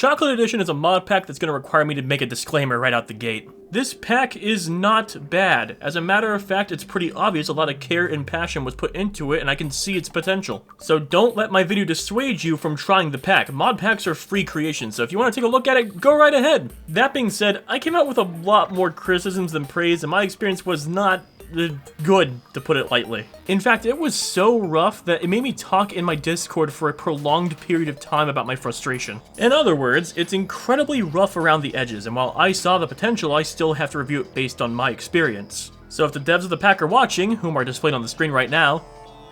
Chocolate Edition is a mod pack that's going to require me to make a disclaimer right out the gate. This pack is not bad. As a matter of fact, it's pretty obvious a lot of care and passion was put into it, and I can see its potential. So don't let my video dissuade you from trying the pack. Mod packs are free creations, so if you want to take a look at it, go right ahead. That being said, I came out with a lot more criticisms than praise, and my experience was not good, to put it lightly. In fact, it was so rough that it made me talk in my Discord for a prolonged period of time about my frustration. In other words, it's incredibly rough around the edges, and while I saw the potential, I still have to review it based on my experience. So if the devs of the pack are watching, whom are displayed on the screen right now,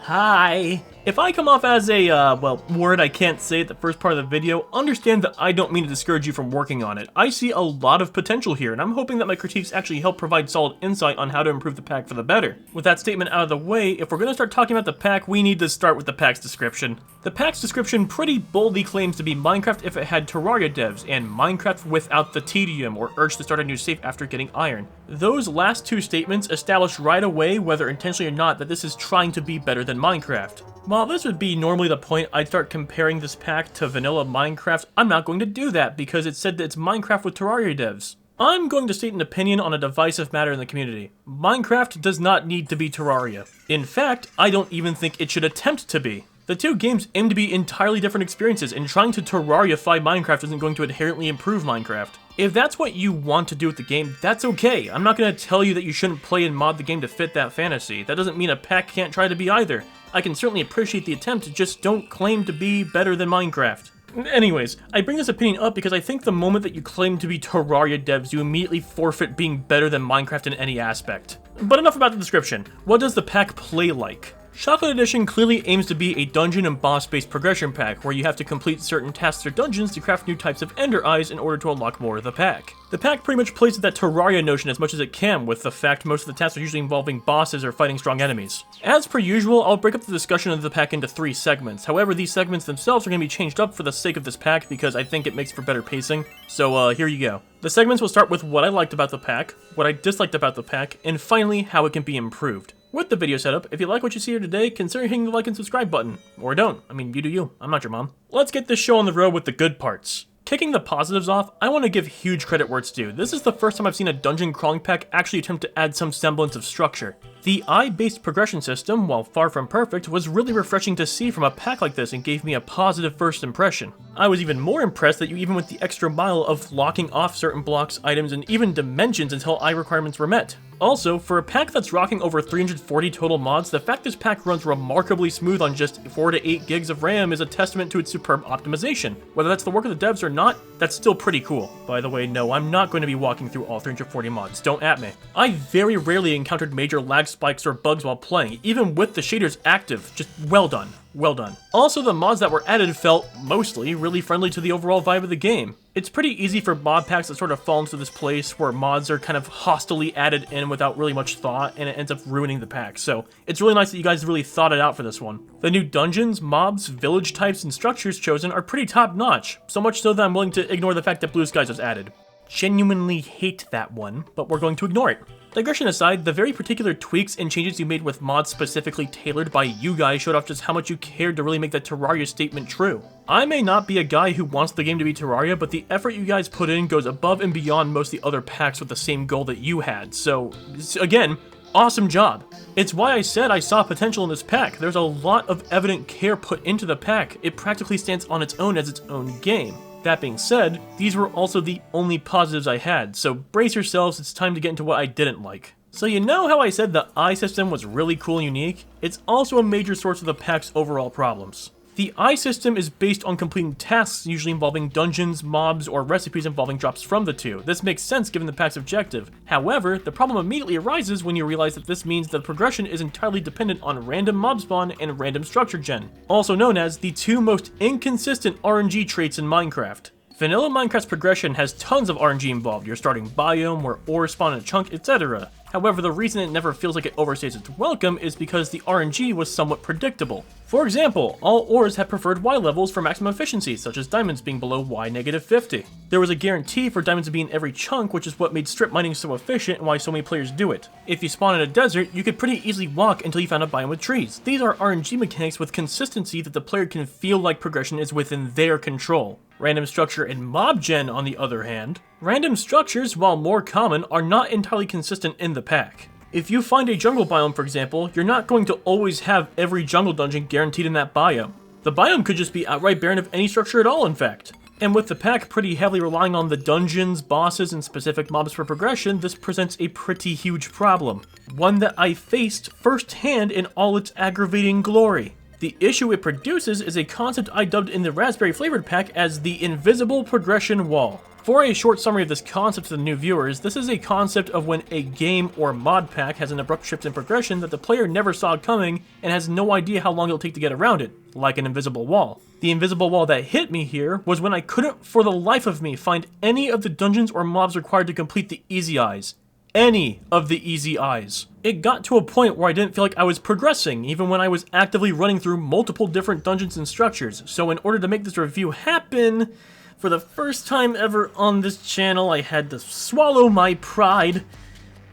hi! If I come off as a, word I can't say at the first part of the video, understand that I don't mean to discourage you from working on it. I see a lot of potential here, and I'm hoping that my critiques actually help provide solid insight on how to improve the pack for the better. With that statement out of the way, if we're going to start talking about the pack, we need to start with the pack's description. The pack's description pretty boldly claims to be Minecraft if it had Terraria Devs, and Minecraft without the tedium or urge to start a new safe after getting iron. Those last two statements establish right away, whether intentionally or not, that this is trying to be better than Minecraft. While this would be normally the point I'd start comparing this pack to vanilla Minecraft, I'm not going to do that because it said that it's Minecraft with Terraria Devs. I'm going to state an opinion on a divisive matter in the community. Minecraft does not need to be Terraria. In fact, I don't even think it should attempt to be. The two games aim to be entirely different experiences, and trying to Terraria-fy Minecraft isn't going to inherently improve Minecraft. If that's what you want to do with the game, that's okay. I'm not going to tell you that you shouldn't play and mod the game to fit that fantasy. That doesn't mean a pack can't try to be either. I can certainly appreciate the attempt, just don't claim to be better than Minecraft. Anyways, I bring this opinion up because I think the moment that you claim to be Terraria devs, you immediately forfeit being better than Minecraft in any aspect. But enough about the description. What does the pack play like? Chocolate Edition clearly aims to be a dungeon and boss-based progression pack, where you have to complete certain tasks or dungeons to craft new types of ender eyes in order to unlock more of the pack. The pack pretty much plays with that Terraria notion as much as it can, with the fact most of the tasks are usually involving bosses or fighting strong enemies. As per usual, I'll break up the discussion of the pack into 3 segments. However, these segments themselves are going to be changed up for the sake of this pack because I think it makes for better pacing. So here you go. The segments will start with what I liked about the pack, what I disliked about the pack, and finally how it can be improved. With the video setup, if you like what you see here today, consider hitting the like and subscribe button. Or don't. I mean, you do you. I'm not your mom. Let's get this show on the road with the good parts. Kicking the positives off, I want to give huge credit where it's due. This is the first time I've seen a dungeon crawling pack actually attempt to add some semblance of structure. The eye-based progression system, while far from perfect, was really refreshing to see from a pack like this and gave me a positive first impression. I was even more impressed that you even went the extra mile of locking off certain blocks, items, and even dimensions until eye requirements were met. Also, for a pack that's rocking over 340 total mods, the fact this pack runs remarkably smooth on just 4 to 8 gigs of RAM is a testament to its superb optimization. Whether that's the work of the devs or not, that's still pretty cool. By the way, no, I'm not going to be walking through all 340 mods, don't at me. I very rarely encountered major lag spikes or bugs while playing, even with the shaders active. Just well done. Well done. Also, the mods that were added felt, mostly, really friendly to the overall vibe of the game. It's pretty easy for mod packs that sort of fall into this place where mods are kind of hostilely added in without really much thought, and it ends up ruining the pack, so it's really nice that you guys really thought it out for this one. The new dungeons, mobs, village types, and structures chosen are pretty top-notch, so much so that I'm willing to ignore the fact that Blue Skies was added. Genuinely hate that one, but we're going to ignore it. Digression aside, the very particular tweaks and changes you made with mods specifically tailored by you guys showed off just how much you cared to really make that Terraria statement true. I may not be a guy who wants the game to be Terraria, but the effort you guys put in goes above and beyond most of the other packs with the same goal that you had, so, again, awesome job. It's why I said I saw potential in this pack. There's a lot of evident care put into the pack. It practically stands on its own as its own game. That being said, these were also the only positives I had, so brace yourselves, it's time to get into what I didn't like. So you know how I said the eye system was really cool and unique? It's also a major source of the pack's overall problems. The eye system is based on completing tasks usually involving dungeons, mobs, or recipes involving drops from the two. This makes sense given the pack's objective. However, the problem immediately arises when you realize that this means the progression is entirely dependent on random mob spawn and random structure gen, also known as the two most inconsistent RNG traits in Minecraft. Vanilla Minecraft's progression has tons of RNG involved, your starting biome, where ores spawn in a chunk, etc. However, the reason it never feels like it overstays its welcome is because the RNG was somewhat predictable. For example, all ores have preferred Y levels for maximum efficiency, such as diamonds being below Y-50. There was a guarantee for diamonds to be in every chunk, which is what made strip mining so efficient and why so many players do it. If you spawn in a desert, you could pretty easily walk until you found a biome with trees. These are RNG mechanics with consistency that the player can feel like progression is within their control. Random structure and mob gen, on the other hand. Random structures, while more common, are not entirely consistent in the pack. If you find a jungle biome, for example, you're not going to always have every jungle dungeon guaranteed in that biome. The biome could just be outright barren of any structure at all, in fact. And with the pack pretty heavily relying on the dungeons, bosses, and specific mobs for progression, this presents a pretty huge problem. One that I faced firsthand in all its aggravating glory. The issue it produces is a concept I dubbed in the raspberry flavored pack as the invisible progression wall. For a short summary of this concept to the new viewers, this is a concept of when a game or mod pack has an abrupt shift in progression that the player never saw coming and has no idea how long it'll take to get around it, like an invisible wall. The invisible wall that hit me here was when I couldn't for the life of me find any of the dungeons or mobs required to complete the easy eyes. Any of the easy eyes. It got to a point where I didn't feel like I was progressing, even when I was actively running through multiple different dungeons and structures. So in order to make this review happen, for the first time ever on this channel, I had to swallow my pride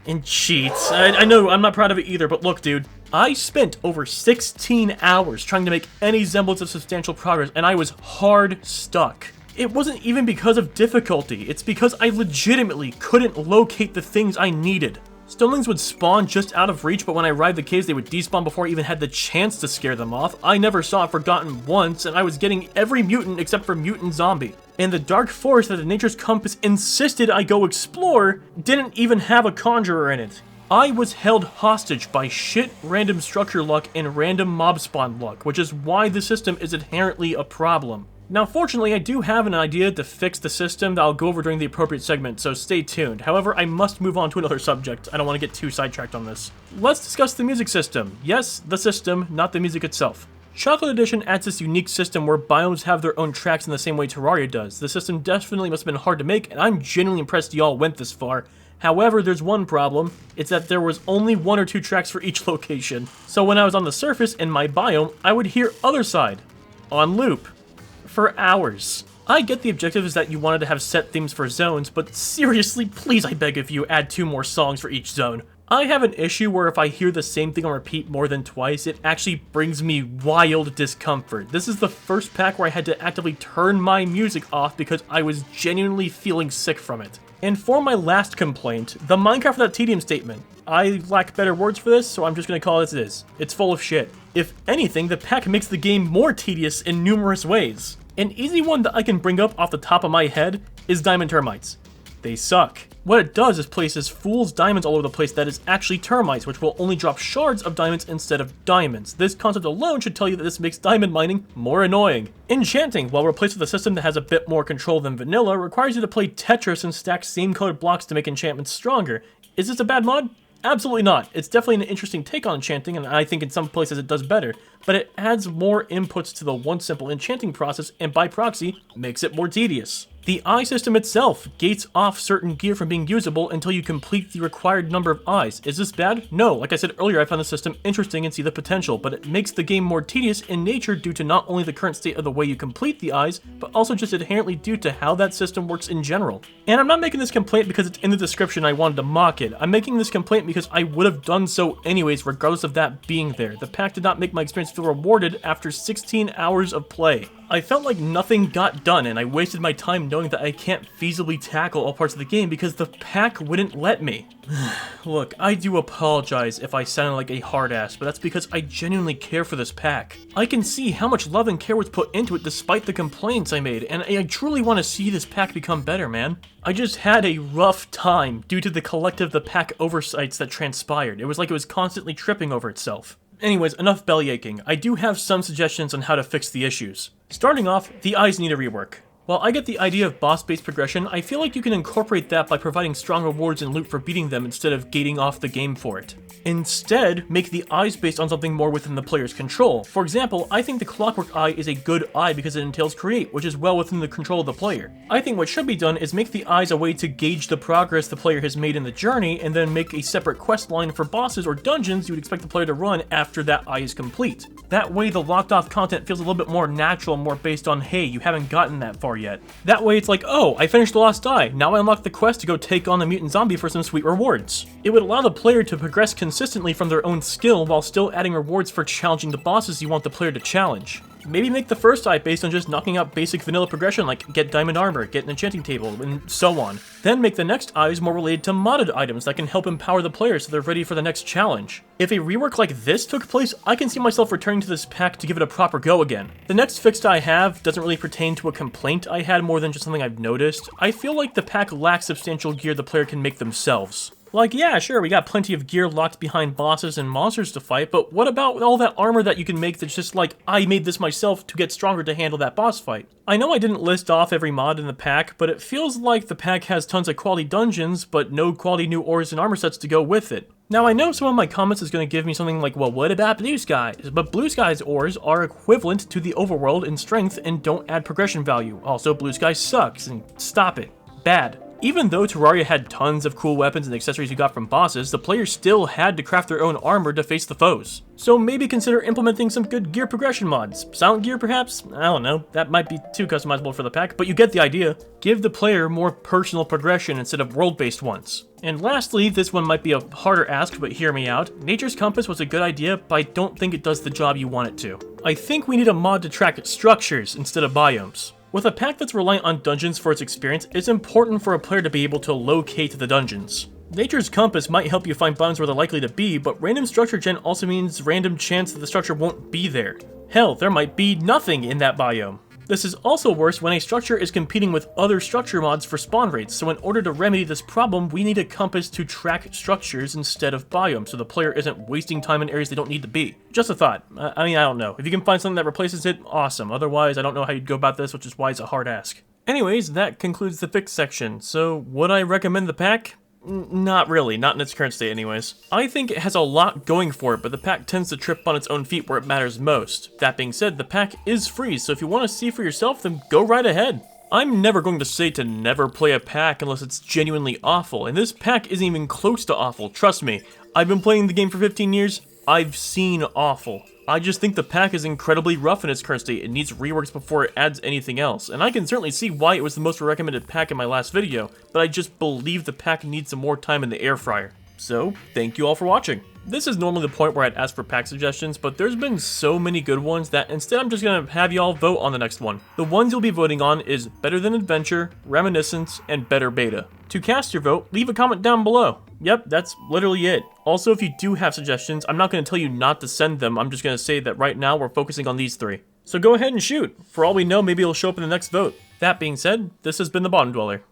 and cheat. I know, I'm not proud of it either, but look, dude. I spent over 16 hours trying to make any semblance of substantial progress, and I was hard stuck. It wasn't even because of difficulty, it's because I legitimately couldn't locate the things I needed. Stonelings would spawn just out of reach, but when I arrived at the caves, they would despawn before I even had the chance to scare them off. I never saw Forgotten once, and I was getting every mutant except for Mutant Zombie. And the dark forest that the Nature's Compass insisted I go explore didn't even have a conjurer in it. I was held hostage by shit random structure luck and random mob spawn luck, which is why the system is inherently a problem. Now, fortunately, I do have an idea to fix the system that I'll go over during the appropriate segment, so stay tuned. However, I must move on to another subject. I don't want to get too sidetracked on this. Let's discuss the music system. Yes, the system, not the music itself. Chocolate Edition adds this unique system where biomes have their own tracks in the same way Terraria does. The system definitely must have been hard to make, and I'm genuinely impressed y'all went this far. However, there's one problem. It's that there was only 1 or 2 tracks for each location. So when I was on the surface in my biome, I would hear Other Side on loop for hours. I get the objective is that you wanted to have set themes for zones, but seriously, please I beg of you, add 2 more songs for each zone. I have an issue where if I hear the same thing on repeat more than twice, it actually brings me wild discomfort. This is the first pack where I had to actively turn my music off because I was genuinely feeling sick from it. And for my last complaint, the Minecraft without tedium statement. I lack better words for this, so I'm just gonna call it as it is. It's full of shit. If anything, the pack makes the game more tedious in numerous ways. An easy one that I can bring up off the top of my head is diamond termites. They suck. What it does is places fool's diamonds all over the place that is actually termites, which will only drop shards of diamonds instead of diamonds. This concept alone should tell you that this makes diamond mining more annoying. Enchanting, while replaced with a system that has a bit more control than vanilla, requires you to play Tetris and stack same colored blocks to make enchantments stronger. Is this a bad mod? Absolutely not. It's definitely an interesting take on enchanting, and I think in some places it does better, but it adds more inputs to the one simple enchanting process, and by proxy, makes it more tedious. The eye system itself gates off certain gear from being usable until you complete the required number of eyes. Is this bad? No. Like I said earlier, I found the system interesting and see the potential, but it makes the game more tedious in nature due to not only the current state of the way you complete the eyes, but also just inherently due to how that system works in general. And I'm not making this complaint because it's in the description I wanted to mock it. I'm making this complaint because I would have done so anyways regardless of that being there. The pack did not make my experience feel rewarded after 16 hours of play. I felt like nothing got done, and I wasted my time knowing that I can't feasibly tackle all parts of the game because the pack wouldn't let me. Look, I do apologize if I sounded like a hard ass, but that's because I genuinely care for this pack. I can see how much love and care was put into it despite the complaints I made, and I truly want to see this pack become better, man. I just had a rough time due to the collective the pack oversights that transpired. It was like it was constantly tripping over itself. Anyways, enough belly aching. I do have some suggestions on how to fix the issues. Starting off, the eyes need a rework. While I get the idea of boss-based progression, I feel like you can incorporate that by providing strong rewards and loot for beating them instead of gating off the game for it. Instead, make the eyes based on something more within the player's control. For example, I think the Clockwork Eye is a good eye because it entails Create, which is well within the control of the player. I think what should be done is make the eyes a way to gauge the progress the player has made in the journey, and then make a separate quest line for bosses or dungeons you would expect the player to run after that eye is complete. That way the locked off content feels a little bit more natural and more based on, hey, you haven't gotten that far yet. That way it's like, oh, I finished the Lost Eye, now I unlock the quest to go take on the mutant zombie for some sweet rewards. It would allow the player to progress consistently from their own skill while still adding rewards for challenging the bosses you want the player to challenge. Maybe make the first eye based on just knocking out basic vanilla progression like get diamond armor, get an enchanting table, and so on. Then make the next eyes more related to modded items that can help empower the players so they're ready for the next challenge. If a rework like this took place, I can see myself returning to this pack to give it a proper go again. The next fixed I have doesn't really pertain to a complaint I had more than just something I've noticed. I feel like the pack lacks substantial gear the player can make themselves. Like, yeah, sure, we got plenty of gear locked behind bosses and monsters to fight, but what about all that armor that you can make that's just like, I made this myself to get stronger to handle that boss fight? I know I didn't list off every mod in the pack, but it feels like the pack has tons of quality dungeons, but no quality new ores and armor sets to go with it. Now, I know some of my comments is going to give me something like, well, what about Blue Skies? But Blue Skies ores are equivalent to the overworld in strength and don't add progression value. Also, Blue Skies sucks, and stop it. Bad. Even though Terraria had tons of cool weapons and accessories you got from bosses, the players still had to craft their own armor to face the foes. So maybe consider implementing some good gear progression mods. Silent gear perhaps? I don't know, that might be too customizable for the pack, but you get the idea. Give the player more personal progression instead of world-based ones. And lastly, this one might be a harder ask, but hear me out. Nature's Compass was a good idea, but I don't think it does the job you want it to. I think we need a mod to track structures instead of biomes. With a pack that's reliant on dungeons for its experience, it's important for a player to be able to locate the dungeons. Nature's Compass might help you find biomes where they're likely to be, but random structure gen also means random chance that the structure won't be there. Hell, there might be nothing in that biome. This is also worse when a structure is competing with other structure mods for spawn rates, so in order to remedy this problem, we need a compass to track structures instead of biomes, so the player isn't wasting time in areas they don't need to be. Just a thought. I mean, I don't know. If you can find something that replaces it, awesome. Otherwise, I don't know how you'd go about this, which is why it's a hard ask. Anyways, that concludes the fix section. So, would I recommend the pack? Not really, not in its current state anyways. I think it has a lot going for it, but the pack tends to trip on its own feet where it matters most. That being said, the pack is free, so if you want to see for yourself, then go right ahead. I'm never going to say to never play a pack unless it's genuinely awful, and this pack isn't even close to awful, trust me. I've been playing the game for 15 years, I've seen awful. I just think the pack is incredibly rough in its current state. It needs reworks before it adds anything else. And I can certainly see why it was the most recommended pack in my last video, but I just believe the pack needs some more time in the air fryer. So, thank you all for watching. This is normally the point where I'd ask for pack suggestions, but there's been so many good ones that instead I'm just gonna have y'all vote on the next one. The ones you'll be voting on is Better Than Adventure, Reminiscence, and Better Beta. To cast your vote, leave a comment down below. Yep, that's literally it. Also, if you do have suggestions, I'm not going to tell you not to send them, I'm just going to say that right now we're focusing on these three. So go ahead and shoot. For all we know, maybe it'll show up in the next vote. That being said, this has been the Bottom Dweller.